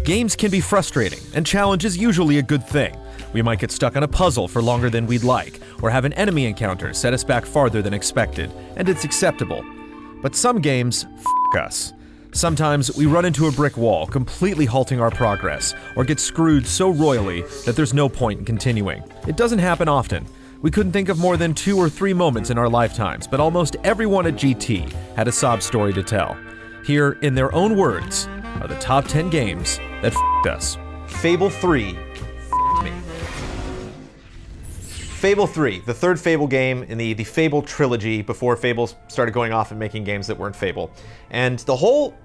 Games can be frustrating, and challenge is usually a good thing. We might get stuck on a puzzle for longer than we'd like, or have an enemy encounter set us back farther than expected, and it's acceptable. But some games f*** us. Sometimes we run into a brick wall, completely halting our progress, or get screwed so royally that there's no point in continuing. It doesn't happen often. We couldn't think of more than 2 or 3 moments in our lifetimes, but almost everyone at GT had a sob story to tell. Here, in their own words, are the top 10 games that f***ed us. Fable 3 f***ed me. Fable 3, the third Fable game in the Fable trilogy before Fable started going off and making games that weren't Fable. And the whole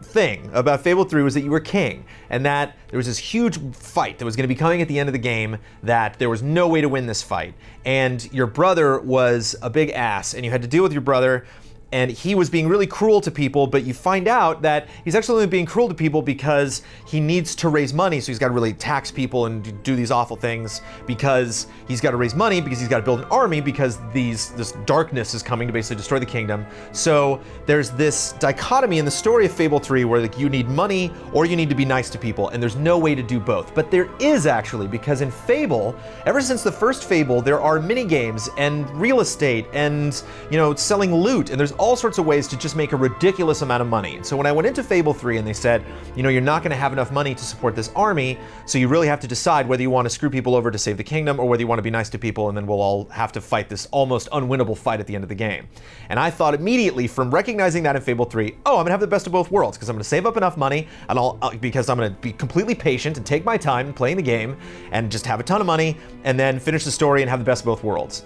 thing about Fable 3 was that you were king, and that there was this huge fight that was going to be coming at the end of the game, that there was no way to win this fight. And your brother was a big ass, and you had to deal with your brother, and he was being really cruel to people, but you find out that he's actually only being cruel to people because he needs to raise money, so he's got to really tax people and do these awful things because he's got to raise money, because he's got to build an army, because this darkness is coming to basically destroy the kingdom. So there's this dichotomy in the story of Fable 3 where like you need money or you need to be nice to people, and there's no way to do both. But there is actually, because in Fable, ever since the first Fable, there are mini games and real estate and, you know, selling loot, and there's all sorts of ways to just make a ridiculous amount of money. And so when I went into Fable 3 and they said, you know, you're not going to have enough money to support this army, so you really have to decide whether you want to screw people over to save the kingdom or whether you want to be nice to people, and then we'll all have to fight this almost unwinnable fight at the end of the game. And I thought immediately, from recognizing that in Fable 3, oh, I'm going to have the best of both worlds, because I'm going to save up enough money, and because I'm going to be completely patient and take my time playing the game and just have a ton of money and then finish the story and have the best of both worlds.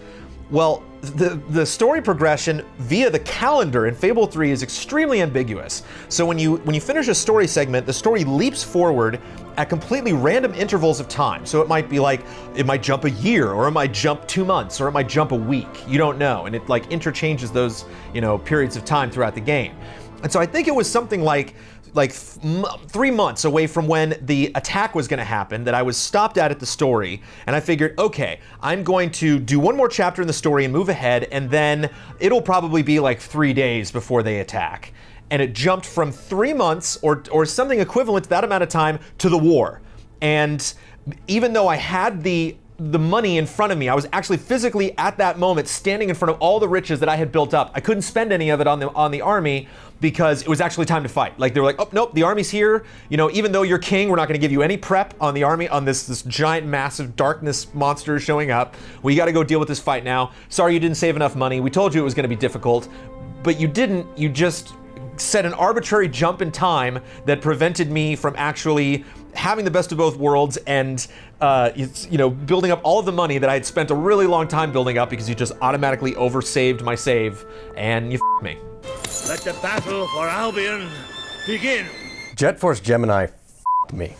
Well, the story progression via the calendar in Fable 3 is extremely ambiguous. So when you finish a story segment, the story leaps forward at completely random intervals of time. So it might be like, it might jump a year, or it might jump 2 months, or it might jump a week. You don't know. And it like interchanges those, you know, periods of time throughout the game. And so I think it was something like 3 months away from when the attack was going to happen that I was stopped at the story, and I figured, okay, I'm going to do one more chapter in the story and move ahead, and then it'll probably be like 3 days before they attack. And it jumped from 3 months or something equivalent to that amount of time to the war. And even though I had the money in front of me, I was actually physically at that moment standing in front of all the riches that I had built up. I couldn't spend any of it on the army because it was actually time to fight. Like they were like, oh nope, the army's here. You know, even though you're king, we're not going to give you any prep on the army, on this giant, massive darkness monster showing up. We got to go deal with this fight now. Sorry you didn't save enough money. We told you it was going to be difficult, but you didn't. You just set an arbitrary jump in time that prevented me from actually having the best of both worlds and you know, building up all of the money that I had spent a really long time building up, because you just automatically oversaved my save and you f***ed me. Let the battle for Albion begin. Force Gemini f***ed me.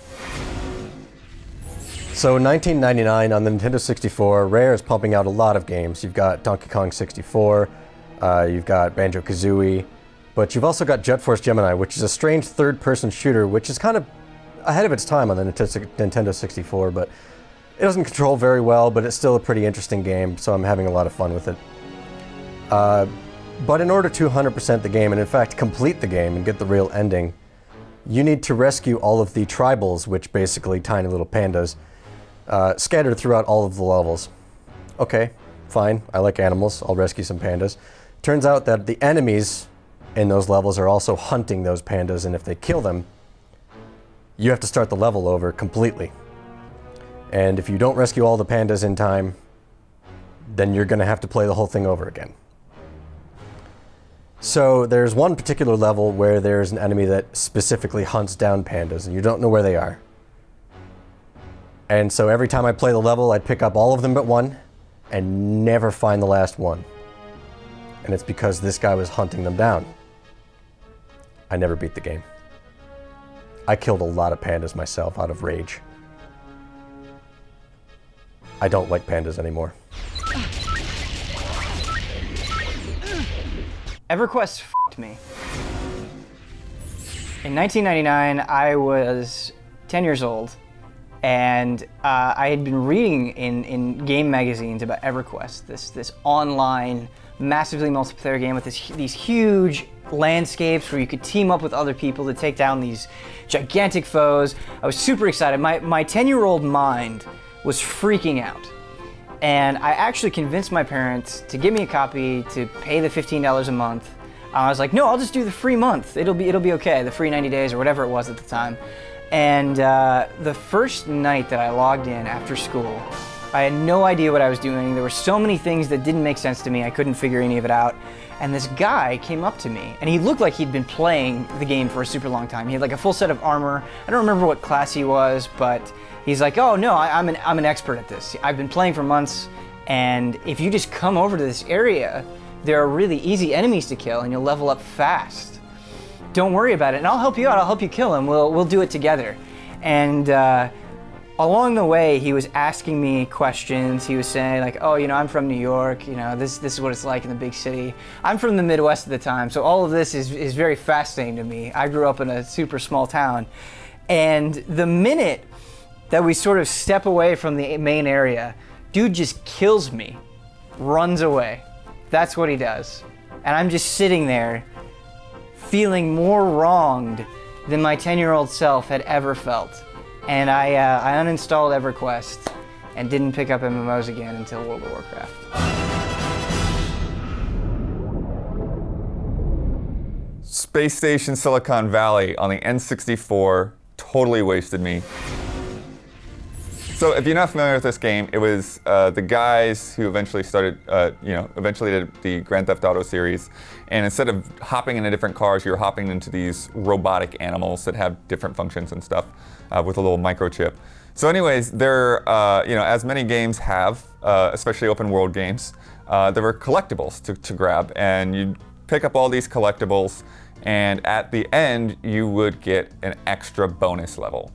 So in 1999 on the Nintendo 64, Rare is pumping out a lot of games. You've got Donkey Kong 64, you've got Banjo-Kazooie, but you've also got Force Gemini, which is a strange third-person shooter, which is kind of ahead of its time on the Nintendo 64, but it doesn't control very well, but it's still a pretty interesting game, so I'm having a lot of fun with it. But in order to 100% the game, and in fact complete the game and get the real ending, you need to rescue all of the tribals, which basically tiny little pandas, scattered throughout all of the levels. Okay, fine, I like animals, I'll rescue some pandas. Turns out that the enemies in those levels are also hunting those pandas, and if they kill them, you have to start the level over completely. And if you don't rescue all the pandas in time, then you're going to have to play the whole thing over again. So there's one particular level where there's an enemy that specifically hunts down pandas, and you don't know where they are. And so every time I play the level, I'd pick up all of them but one, and never find the last one. And it's because this guy was hunting them down. I never beat the game. I killed a lot of pandas myself out of rage. I don't like pandas anymore. EverQuest f***ed me. In 1999, I was 10 years old, and I had been reading in game magazines about EverQuest, this online, massively multiplayer game with these huge landscapes where you could team up with other people to take down these gigantic foes. I was super excited. My 10-year-old mind was freaking out. And I actually convinced my parents to give me a copy, to pay the $15 a month. I was like, no, I'll just do the free month. It'll be okay, the free 90 days or whatever it was at the time. And the first night that I logged in after school, I had no idea what I was doing. There were so many things that didn't make sense to me. I couldn't figure any of it out. And this guy came up to me, and he looked like he'd been playing the game for a super long time. He had like a full set of armor. I don't remember what class he was, but he's like, oh no, I'm an expert at this. I've been playing for months, and if you just come over to this area, there are really easy enemies to kill, and you'll level up fast. Don't worry about it, and I'll help you out. I'll help you kill him. We'll do it together. And along the way, he was asking me questions. He was saying like, oh, I'm from New York. This is what it's like in the big city. I'm from the Midwest at the time, so all of this is very fascinating to me. I grew up in a super small town. And the minute that we sort of step away from the main area, dude just kills me, runs away. That's what he does. And I'm just sitting there feeling more wronged than my 10-year-old self had ever felt. And I uninstalled EverQuest and didn't pick up MMOs again until World of Warcraft. Space Station Silicon Valley on the N64 totally wasted me. So if you're not familiar with this game, it was the guys who eventually started, eventually did the Grand Theft Auto series. And instead of hopping into different cars, you're hopping into these robotic animals that have different functions and stuff with a little microchip. So anyways, there, as many games have, especially open world games, there were collectibles to grab. And you'd pick up all these collectibles, and at the end, you would get an extra bonus level.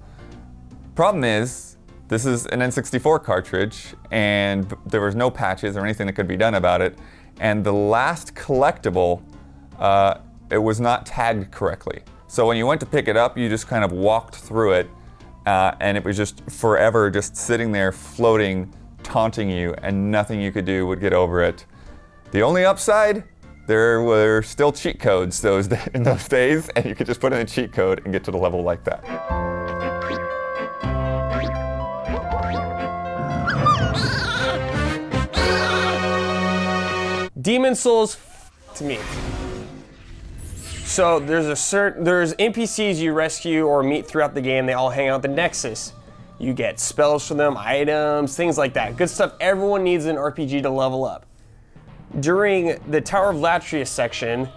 Problem is, this is an N64 cartridge, and there was no patches or anything that could be done about it. And the last collectible, it was not tagged correctly. So when you went to pick it up, you just kind of walked through it, and it was just forever just sitting there floating, taunting you, and nothing you could do would get over it. The only upside, there were still cheat codes in those days, and you could just put in a cheat code and get to the level like that. Demon Souls to me. So there's NPCs you rescue or meet throughout the game. They all hang out at the Nexus. You get spells from them, items, things like that. Good stuff everyone needs in an RPG to level up. During the Tower of Latria section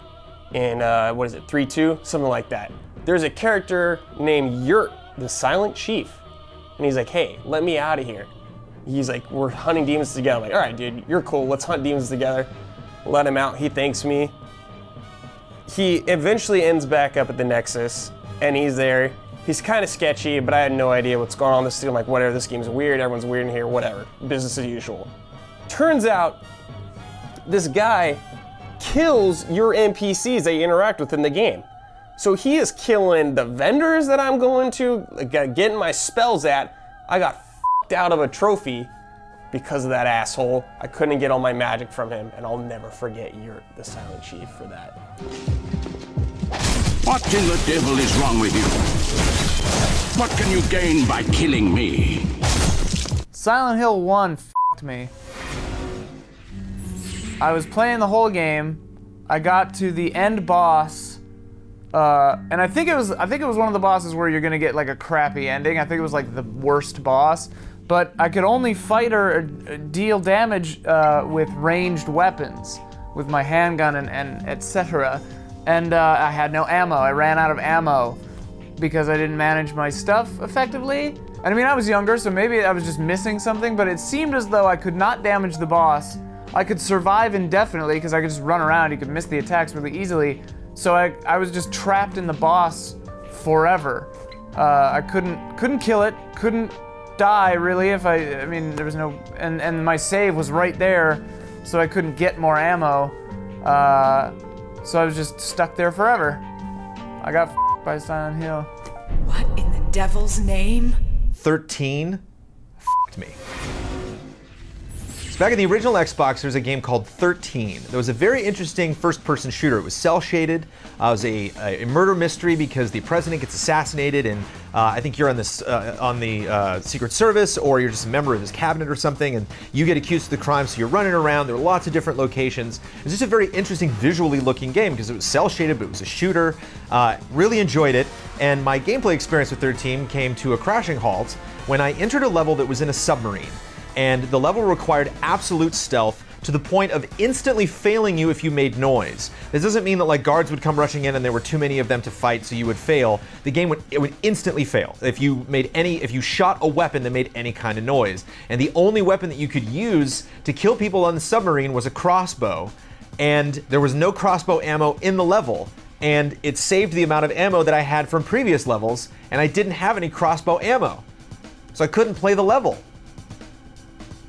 in, 3.2? Something like that. There's a character named Yurt, the Silent Chief. And he's like, hey, let me out of here. He's like, we're hunting demons together. I'm like, all right, dude, you're cool. Let's hunt demons together. Let him out. He thanks me. He eventually ends back up at the Nexus, and he's there. He's kind of sketchy, but I had no idea what's going on in this game. Like, whatever, this game's weird. Everyone's weird in here. Whatever. Business as usual. Turns out, this guy kills your NPCs that you interact with in the game. So he is killing the vendors that I'm going to, getting my spells at. I got f***ed out of a trophy because of that asshole. I couldn't get all my magic from him, and I'll never forget Yurt, the Silent Chief, for that. What in the devil is wrong with you? What can you gain by killing me? Silent Hill 1 f***ed me. I was playing the whole game. I got to the end boss, and I think it was one of the bosses where you're gonna get like a crappy ending. I think it was like the worst boss. But I could only fight or deal damage with ranged weapons, with my handgun and etc. And I had no ammo. I ran out of ammo because I didn't manage my stuff effectively. And I mean, I was younger, so maybe I was just missing something, but it seemed as though I could not damage the boss. I could survive indefinitely because I could just run around. You could miss the attacks really easily. So I was just trapped in the boss forever. I couldn't kill it, couldn't die really if I mean there was no, and my save was right there, so I couldn't get more ammo, so I was just stuck there forever. I got f***ed by Silent Hill. What in the devil's name? 13 f***ed me. So back in the original Xbox, there was a game called 13. There was a very interesting first-person shooter. It was cel-shaded. It was a murder mystery because the president gets assassinated, and I think you're on the Secret Service, or you're just a member of his cabinet or something, and you get accused of the crime, so you're running around. There were lots of different locations. It was just a very interesting, visually looking game because it was cel-shaded, but it was a shooter. Really enjoyed it, and my gameplay experience with 13 came to a crashing halt when I entered a level that was in a submarine. And the level required absolute stealth to the point of instantly failing you if you made noise. This doesn't mean that like guards would come rushing in and there were too many of them to fight, so you would fail. The game would instantly fail if you shot a weapon that made any kind of noise. And the only weapon that you could use to kill people on the submarine was a crossbow, and there was no crossbow ammo in the level. And it saved the amount of ammo that I had from previous levels, and I didn't have any crossbow ammo, so I couldn't play the level.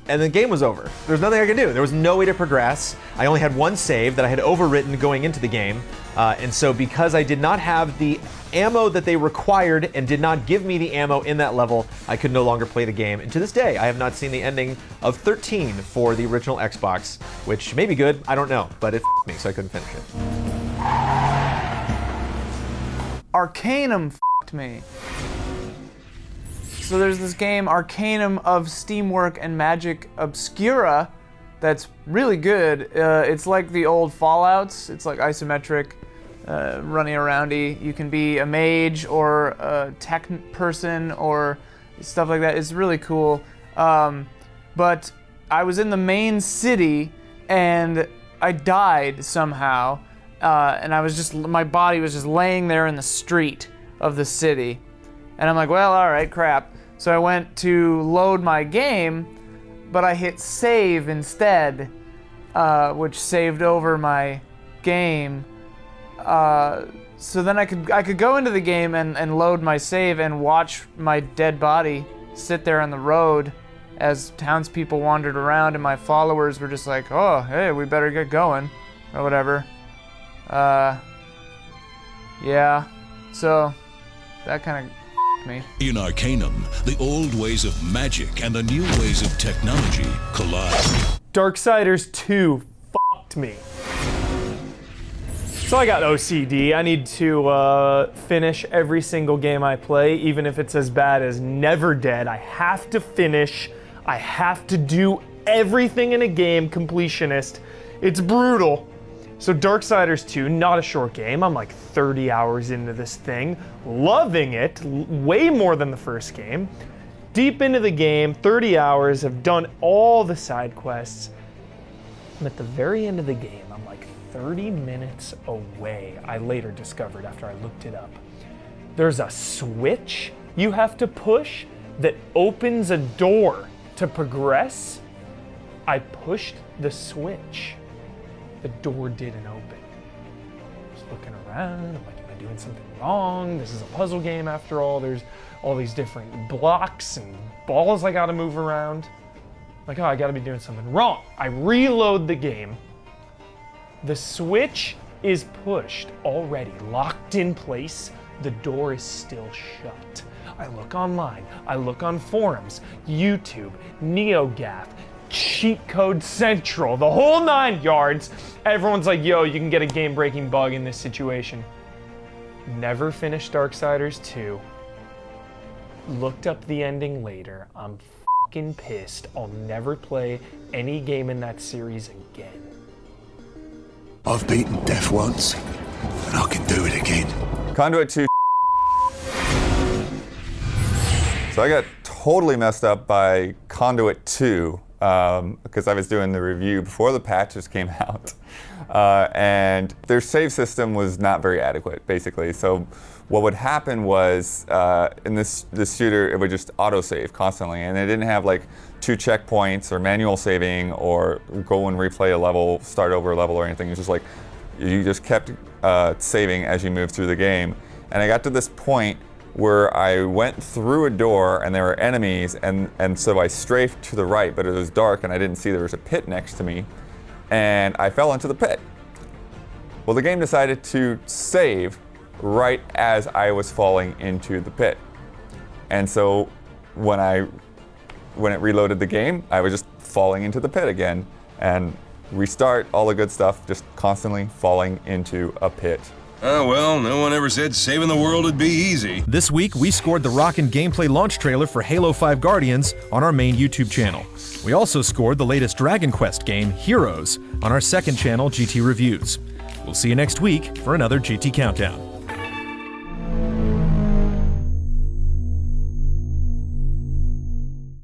And the game was over. There was nothing I could do. There was no way to progress. I only had one save that I had overwritten going into the game. And so because I did not have the ammo that they required and did not give me the ammo in that level, I could no longer play the game. And to this day, I have not seen the ending of 13 for the original Xbox, which may be good, I don't know, but it f***ed me, so I couldn't finish it. Arcanum f***ed me. So there's this game, Arcanum of Steamwork and Magic Obscura, that's really good. It's like the old Fallouts. It's like isometric, running aroundy. You can be a mage or a tech person or stuff like that. It's really cool. But I was in the main city and I died somehow, and my body was just laying there in the street of the city. And I'm like, well, all right, crap. So I went to load my game, but I hit save instead, which saved over my game. So then I could go into the game and load my save and watch my dead body sit there on the road as townspeople wandered around, and my followers were just like, oh, hey, we better get going, or whatever. Yeah, so that kind of me. In Arcanum, the old ways of magic and the new ways of technology collide. Darksiders 2 fucked me. So I got OCD. I need to finish every single game I play, even if it's as bad as Never Dead. I have to finish. I have to do everything in a game, completionist. It's brutal. So Darksiders 2, not a short game. I'm like 30 hours into this thing, loving it, way more than the first game. Deep into the game, 30 hours, I've done all the side quests. I'm at the very end of the game. I'm like 30 minutes away, I later discovered after I looked it up. There's a switch you have to push that opens a door to progress. I pushed the switch. The door didn't open. I was looking around, I'm like, am I doing something wrong? This is a puzzle game after all. There's all these different blocks and balls I gotta move around. Like, oh, I gotta be doing something wrong. I reload the game. The switch is pushed already, locked in place. The door is still shut. I look online, I look on forums, YouTube, NeoGAF, Cheat Code Central, the whole 9 yards. Everyone's like, yo, you can get a game-breaking bug in this situation. Never finished Darksiders 2. Looked up the ending later. I'm fucking pissed. I'll never play any game in that series again. I've beaten death once, and I can do it again. Conduit 2. So I got totally messed up by Conduit 2. Because I was doing the review before the patches came out, and their save system was not very adequate, basically. So what would happen was, in this shooter, it would just auto-save constantly, and it didn't have like 2 checkpoints or manual saving or go and replay a level, start over a level or anything. It was just like, you just kept saving as you moved through the game. And I got to this point where I went through a door and there were enemies, and so I strafed to the right, but it was dark and I didn't see there was a pit next to me, and I fell into the pit. Well, the game decided to save right as I was falling into the pit. And so when it reloaded the game, I was just falling into the pit again, and restart, all the good stuff, just constantly falling into a pit. Oh well, no one ever said saving the world would be easy. This week, we scored the Rockin' gameplay launch trailer for Halo 5 Guardians on our main YouTube channel. We also scored the latest Dragon Quest game, Heroes, on our second channel, GT Reviews. We'll see you next week for another GT Countdown.